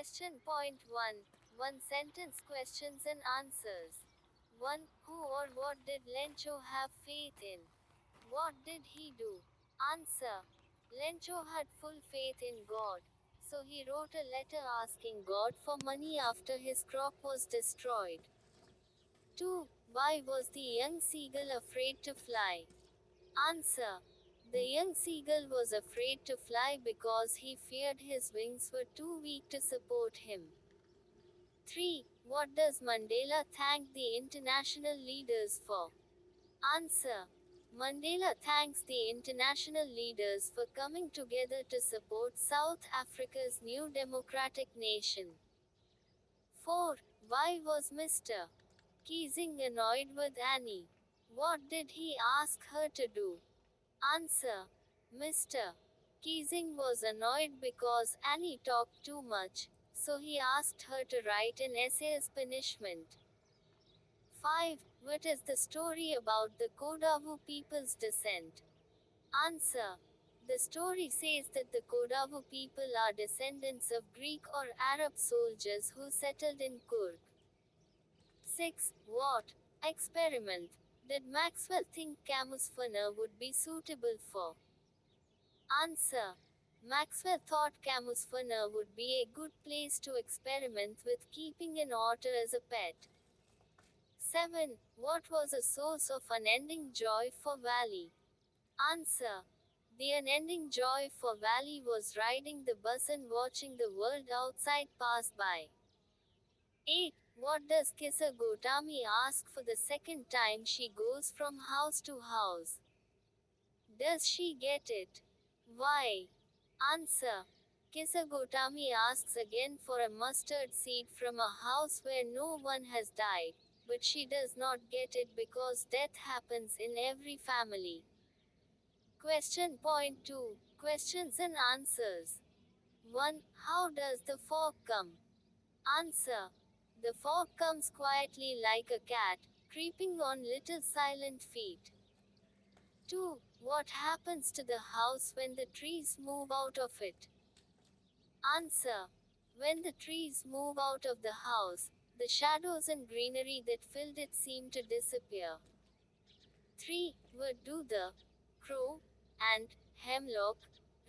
Question point 1. One sentence questions and answers. 1. Who or what did Lencho have faith in? What did he do? Answer. Lencho had full faith in God. So he wrote a letter asking God for money after his crop was destroyed. 2. Why was the young seagull afraid to fly? Answer. The young seagull was afraid to fly because he feared his wings were too weak to support him. 3. What does Mandela thank the international leaders for? Answer. Mandela thanks the international leaders for coming together to support South Africa's new democratic nation. 4. Why was Mr. Keesing annoyed with Annie? What did he ask her to do? Answer. Mr. Keesing was annoyed because Annie talked too much, so he asked her to write an essay as punishment. 5. What is the story about the Kodavu people's descent? Answer. The story says that the Kodavu people are descendants of Greek or Arab soldiers who settled in Kurg. 6. What experiment did Maxwell think Camus Funner would be suitable for? Answer. Maxwell thought Camus Funner would be a good place to experiment with keeping an otter as a pet. 7. What was a source of unending joy for Valley? Answer. The unending joy for Valley was riding the bus and watching the world outside pass by. 8. What does Kissa Gotami ask for the second time she goes from house to house? Does she get it? Why? Answer. Kissa Gotami asks again for a mustard seed from a house where no one has died, but she does not get it because death happens in every family. Question point 2. Questions and answers. 1. How does the fog come? Answer. The fog comes quietly like a cat, creeping on little silent feet. 2. What happens to the house when the trees move out of it? Answer. When the trees move out of the house, the shadows and greenery that filled it seem to disappear. 3. What do the crow and hemlock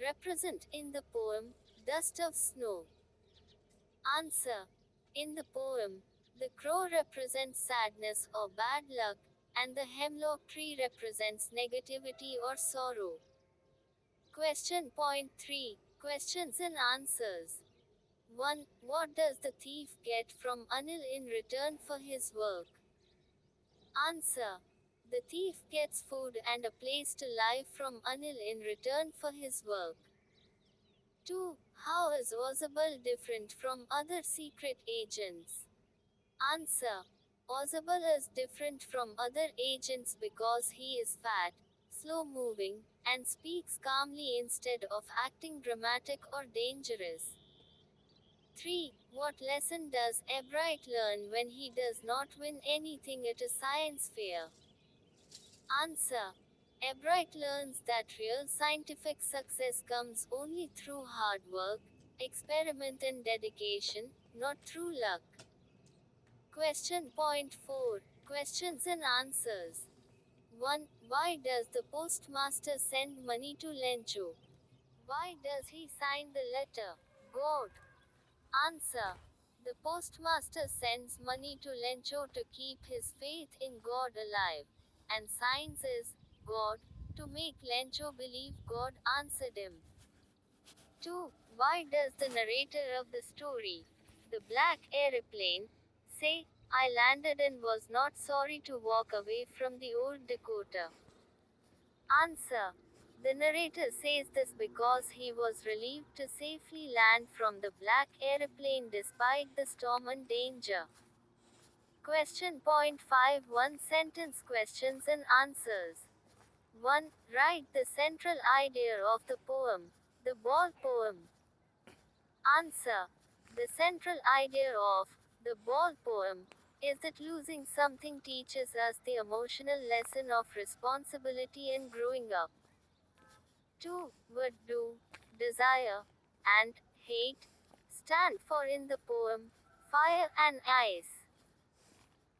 represent in the poem Dust of Snow? Answer. In the poem, the crow represents sadness or bad luck, and the hemlock tree represents negativity or sorrow. Question point 3. Questions and answers. 1. What does the thief get from Anil in return for his work? Answer. The thief gets food and a place to live from Anil in return for his work. 2. How is Ozabal different from other secret agents? Answer. Ozabal is different from other agents because he is fat, slow moving, and speaks calmly instead of acting dramatic or dangerous. 3. What lesson does Ebright learn when he does not win anything at a science fair? Answer. Ebright learns that real scientific success comes only through hard work, experiment and dedication, not through luck. Question point 4. Questions and answers. 1. Why does the postmaster send money to Lencho? Why does he sign the letter? God. Answer. The postmaster sends money to Lencho to keep his faith in God alive, and signs is God to make Lencho believe God answered him. 2. Why does the narrator of the story, the black aeroplane, say, I landed and was not sorry to walk away from the old Dakota? Answer. The narrator says this because he was relieved to safely land from the black aeroplane despite the storm and danger. Question point 5. One sentence questions and answers. 1. Write the central idea of the poem, the ball poem. Answer. The central idea of the ball poem is that losing something teaches us the emotional lesson of responsibility and growing up. 2. What do desire and hate stand for in the poem Fire and Ice?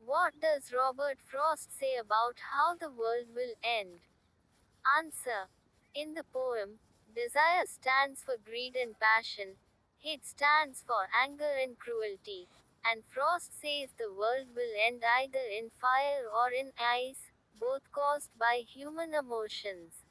What does Robert Frost say about how the world will end? Answer. In the poem, desire stands for greed and passion, hate stands for anger and cruelty, and Frost says the world will end either in fire or in ice, both caused by human emotions.